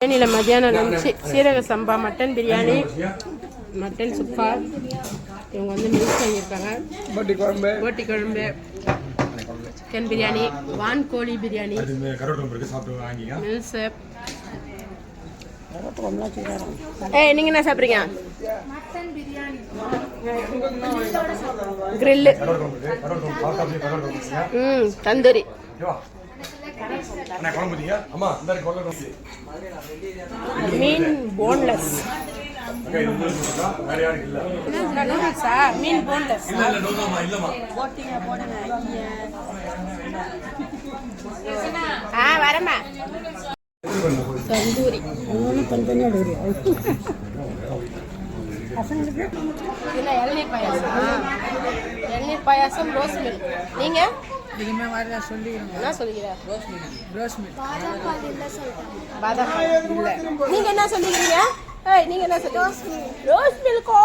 பிரியாணியில் மதியானம் லஞ்சு சீரக சம்பா மட்டன் பிரியாணி, மட்டன் சுக்கா. இவங்க வந்து மில்ஸ் வாங்கியிருக்காங்க. போட்டி குழம்பு, சிக்கன் பிரியாணி, வான் கோழி பிரியாணி, மில்ஸு. நீங்கள் என்ன சாப்பிட்றீங்க? கிரில்லு, தந்தூரி. மீன் போன்லெஸ். மீன் போன்லெஸ். வரமா தந்தூரி. இளநீர் பாயாசம். இளநீர் பாயாசம், ரோஸ் மில்க். நீங்க என்ன சொல்லிக்கிறேன்? பாதாம் பால் இல்ல. நீங்க என்ன சொல்லிக்கிறீங்க? நீங்க என்ன சொல்றீங்க? ரோஸ் மில்கோ.